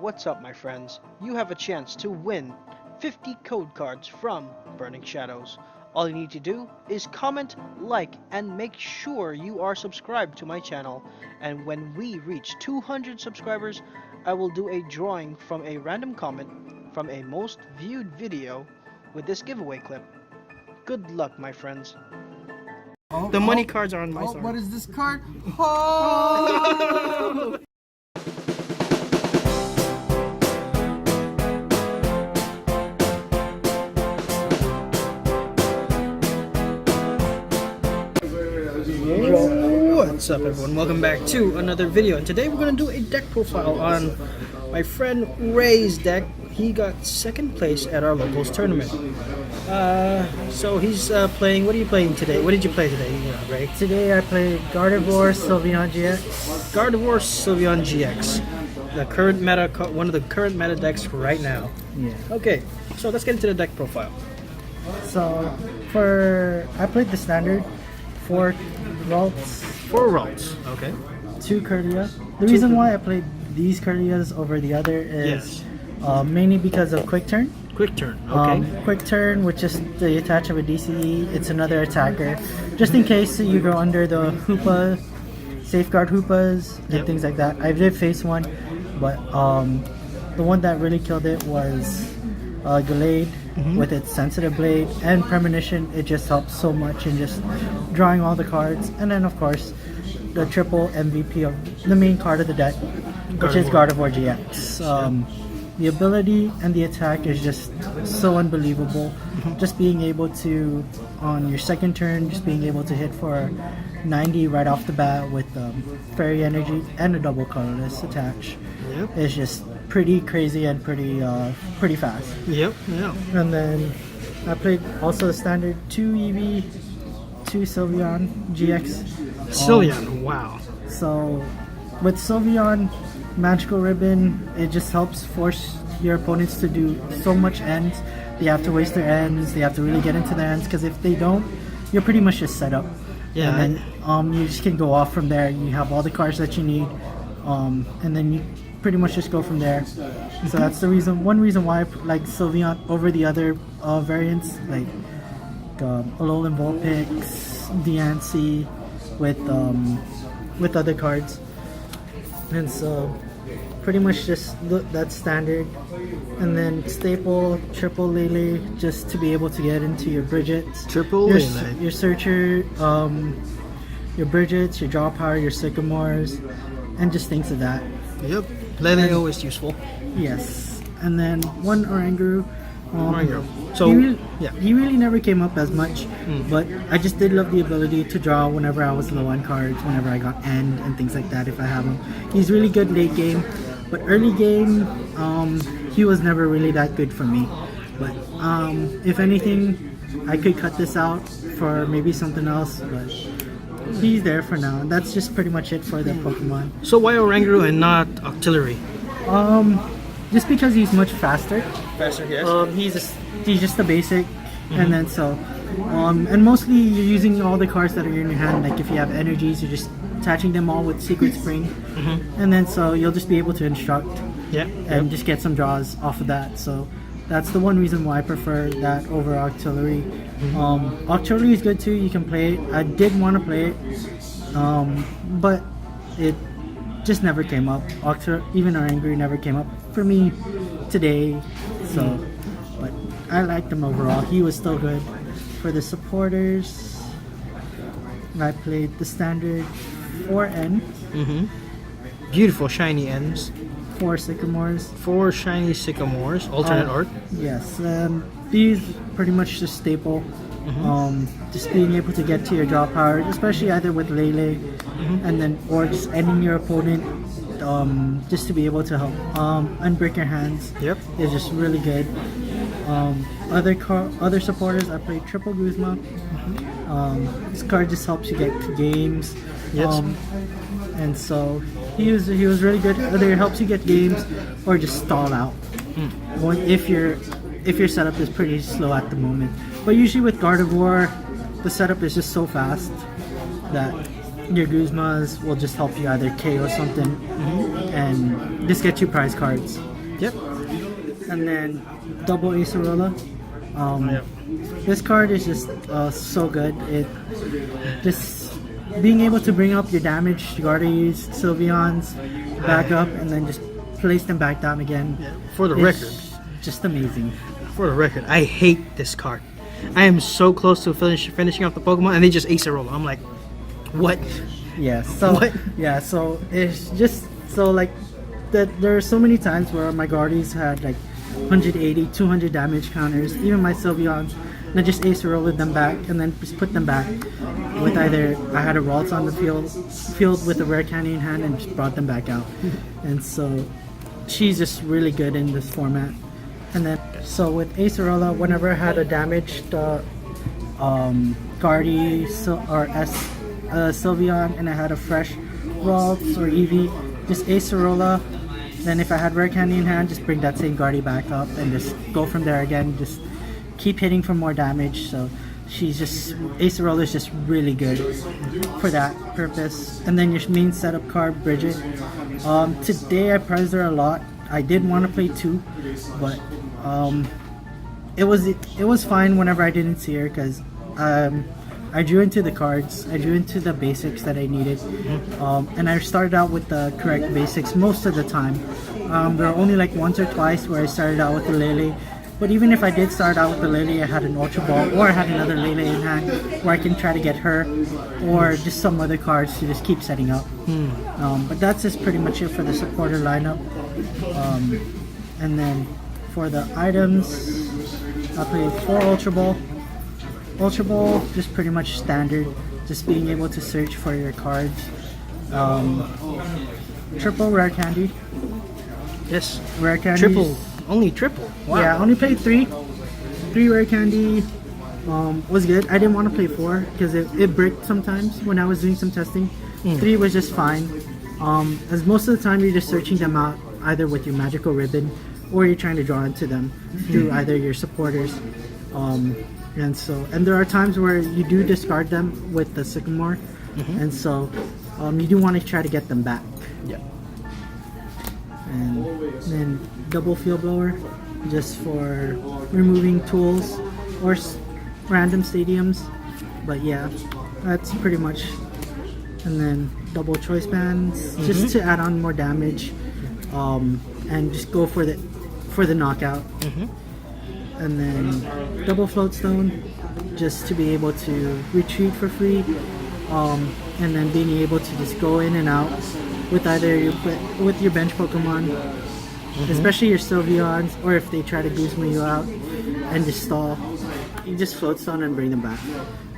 What's up, my friends? You have a chance to win 50 code cards from Burning Shadows. All you need to do is comment, like, and make sure you are subscribed to my channel. And when we reach 200 subscribers, I will do a drawing from a random comment from a most viewed video with this giveaway clip. Good luck, my friends. The money cards are on my side. What is this card? Oh! What's up, everyone? Welcome back to another video, and today we're going to do a deck profile on my friend Ray's deck. He got second place at our locals tournament. So he's playing. What are you playing today? What did you play today, Ray? Today I played Gardevoir, Sylveon GX. Gardevoir, Sylveon GX. The current meta, one of the current meta decks right now. Yeah. Okay, so let's get into the deck profile. So I played the standard, 4 Ralts, 4 Ralts. Okay. 2 Kirlia. The reason why I played these Kirlias over the other is mainly because of Quick Turn. Quick Turn. Okay. Quick Turn, which is the attach of a DCE. It's another attacker, just in case you go under the Hoopa, Safeguard Hoopas, and things like that. I did face one, but the one that really killed it was Gallade with its Sensitive Blade and Premonition. It just helps so much in just drawing all the cards. And then, of course, the triple MVP of the main card of the deck, which is Gardevoir GX. The ability and the attack is just so unbelievable. Just being able to, on your second turn, just being able to hit for 90 right off the bat with Fairy Energy and a double colorless attach is just pretty crazy and pretty fast. Yep. And then I played also the standard 2 EV, 2 Sylveon GX. Sylveon, wow. So with Sylveon, Magical Ribbon, it just helps force your opponents to do so much ends. They have to waste their ends, they have to really get into their ends, because if they don't, you're pretty much just set up. Yeah. And then you just can go off from there. You have all the cards that you need, and then you pretty much just go from there. So that's one reason why I like Sylveon over the other variants, like Alolan Vulpix, Diancie, with other cards. And so pretty much just that's standard. And then staple, triple Lele, just to be able to get into your Bridgets, your Searcher, your Bridgets, your Draw Power, your Sycamores, and just things of that. Yep. Lele always useful. Yes. And then one Oranguru. So he really never came up as much, but I just did love the ability to draw whenever I was low on cards, whenever I got end and things like that if I have him. He's really good late game, but early game he was never really that good for me. But if anything, I could cut this out for maybe something else, but he's there for now. And that's just pretty much it for the Pokemon. So why Oranguru and not Octillery? Just because he's much faster. Faster, yes. He's just the basic, and then and mostly you're using all the cards that are in your hand. Like if you have energies, you're just attaching them all with Secret Spring, and then so you'll just be able to instruct, and just get some draws off of that. So that's the one reason why I prefer that over Octillery. Octillery is good too. You can play it. I did want to play it, but it just never came up. Even Oranguru never came up for me today. So, but I liked him overall. He was still good. For the supporters, I played the standard 4N. Beautiful shiny ends. 4 Sycamores. 4 shiny Sycamores. Alternate art. Yes. These pretty much just staple. Just being able to get to your draw power, especially either with Lele, and then or just ending your opponent, just to be able to help unbreak your hands. Is just really good. Other supporters, I played Triple Guzma. This card just helps you get games. And so he was really good. Either it helps you get games or just stall out. If your setup is pretty slow at the moment. But usually with Gardevoir, the setup is just so fast that your Guzmas will just help you either KO something and just get you prize cards. Yep. And then double Acerola. This card is just so good. It just being able to bring up your damaged Gardevoirs, Sylveons back up, and then just place them back down again. For the is record. just amazing. For the record, I hate this card. I am so close to finishing off the Pokemon, and they just Acerola. I'm like, what? Yeah. So What? yeah. So it's just so like that. There are so many times where my Gardevoirs had like 180, 200 damage counters. Even my Sylveons, and I just Acerola them back, and then just put them back with either I had a Ralts on the field with a rare candy in hand, and just brought them back out. And so she's just really good in this format. And then so with Acerola, whenever I had a damaged Sylveon, and I had a fresh Ralts or Eevee, just Acerola. Then if I had rare candy in hand, just bring that same Guardy back up and just go from there again. Just keep hitting for more damage. So Acerola is just really good for that purpose. And then your main setup card, Bridget. Today I prized her a lot. I did want to play 2, but it was fine whenever I didn't see her, because I drew into the cards, I drew into the basics that I needed, and I started out with the correct basics most of the time. There were only like once or twice where I started out with the Lele, but even if I did start out with the Lele, I had an Ultra Ball, or I had another Lele in hand where I can try to get her, or just some other cards to just keep setting up. But that's just pretty much it for the supporter lineup. And then for the items, I played 4 Ultra Ball. Ultra Ball, just pretty much standard, just being able to search for your cards. Triple rare candy. Yes. Rare candy. Triple. Only triple. Wow. Yeah, I only played 3. 3 rare candy. Was good. I didn't want to play 4 because it bricked sometimes when I was doing some testing. 3 was just fine. As most of the time you're just searching them out either with your magical ribbon, or you're trying to draw into them through either your supporters. And there are times where you do discard them with the Sycamore, and so you do want to try to get them back. Yeah. And then double Field Blower, just for removing tools or random stadiums. But yeah, that's pretty much. And then double Choice Bands, just to add on more damage, and just go for the knockout. And then double Float Stone, just to be able to retreat for free, and then being able to just go in and out with either your bench Pokemon, especially your Sylveons, or if they try to Guzma you out and just stall, you just Float Stone and bring them back.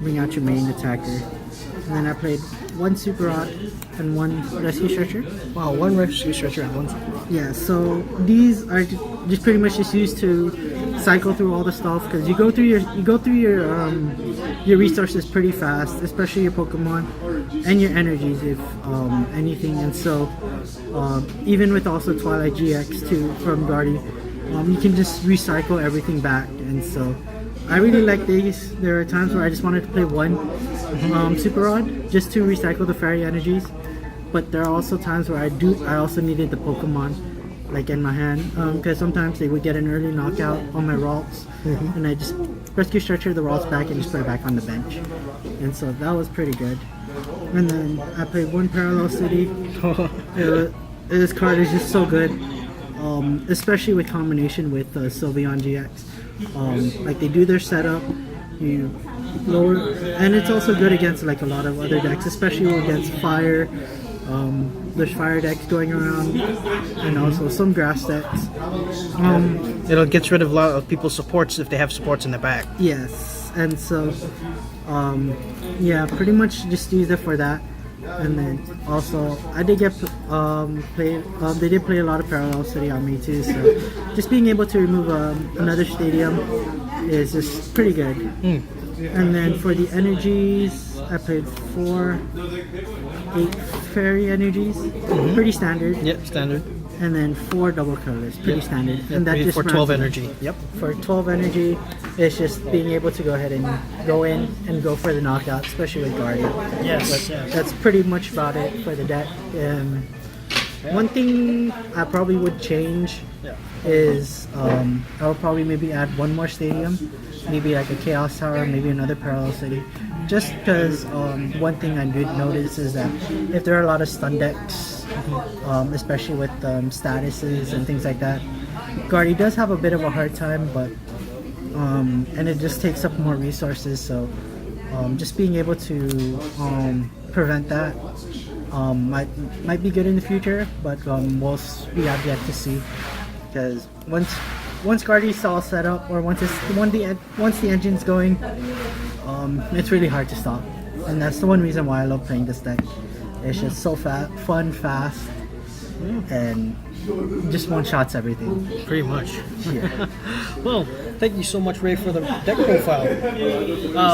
Bring out your main attacker. And then I played 1 Super Rod and 1 Rescue Stretcher. Wow, 1 Rescue Stretcher and 1 Super Rod. Yeah, so these are just pretty much just used to cycle through all the stuff, because you go through your resources pretty fast, especially your Pokemon and your energies, if anything. And so even with also Twilight GX too from Guardy, you can just recycle everything back. And so I really like these. There are times where I just wanted to play 1 Super Rod just to recycle the fairy energies, but there are also times where I also needed the Pokemon like in my hand, because sometimes they would get an early knockout on my Ralts, and I just Rescue Stretcher the Ralts back and just put it back on the bench. And so that was pretty good. And then I played 1 Parallel City. This card is just so good, especially with combination with Sylveon GX. Like they do their setup, you lower, and it's also good against like a lot of other decks, especially against fire. There's fire decks going around, and also some grass decks. It gets rid of a lot of people's supports if they have supports in the back. Yes, and so yeah, pretty much just use it for that. And then also I did get they did play a lot of Parallel City on me too, so just being able to remove another stadium is just pretty good. And then for the energies, I played 8 fairy energies, pretty standard. Yep, standard. And then 4 double colors, pretty standard. Yep, and that just for 12 energy. Yep. For 12 energy, it's just being able to go ahead and go in and go for the knockout, especially with Guardian. Yes. That's pretty much about it for the deck. One thing I probably would change Yeah. is I would probably maybe add one more stadium, maybe like a Chaos Tower, maybe another Parallel City. Just because one thing I did notice is that if there are a lot of stun decks, especially with statuses and things like that, Guardy does have a bit of a hard time, but and it just takes up more resources. So just being able to prevent that might be good in the future, but we have yet to see. Because once Guardy's all set up, or once the engine's going, it's really hard to stop. And that's the one reason why I love playing this deck. It's just so fun, fast, and just one shots everything. Pretty much. Yeah. Well, thank you so much, Ray, for the deck profile.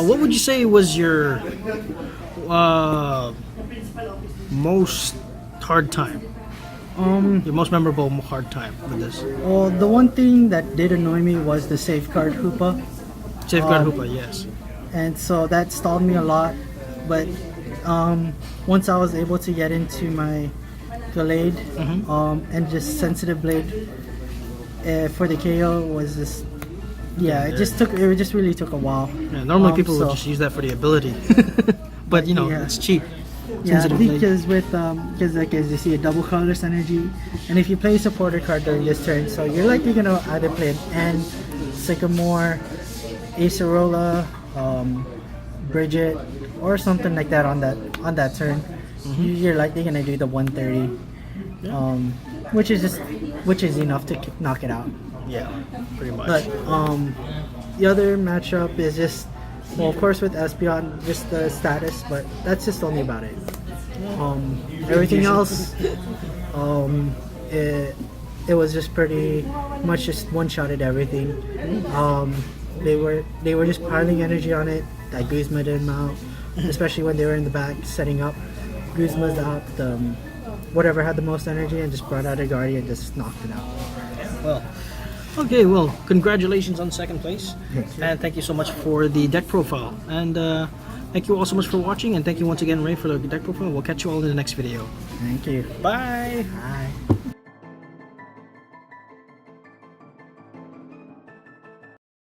What would you say was your most hard time? Your most memorable hard time with this? Well, the one thing that did annoy me was the safeguard Hoopa. Safeguard Hoopa, yes. And so that stalled me a lot. But once I was able to get into my Glade and just Sensitive Blade for the KO was just it just really took a while. Yeah, normally people would just use that for the ability, but you know it's cheap. Yeah, Sensitive Blade. because because like as you see a double colorless energy, and if you play a supporter card during this turn, so you're gonna either play an N, Sycamore, Acerola, Bridget, or something like that on that turn. You're likely gonna do the 130, which is enough to knock it out. Yeah, pretty much. But the other matchup is just, well, of course with Espeon, just the status, but that's just only about it. Everything else, it was just pretty much just one-shotted everything. They were just piling energy on it. That Guzma didn't mount, especially when they were in the back setting up. Guzma's out, whatever had the most energy, and just brought out a Guardian and just knocked it out. Well, okay, well, congratulations on second place. And thank you so much for the deck profile. And thank you all so much for watching. And thank you once again, Ray, for the deck profile. We'll catch you all in the next video. Thank you. Bye. Bye.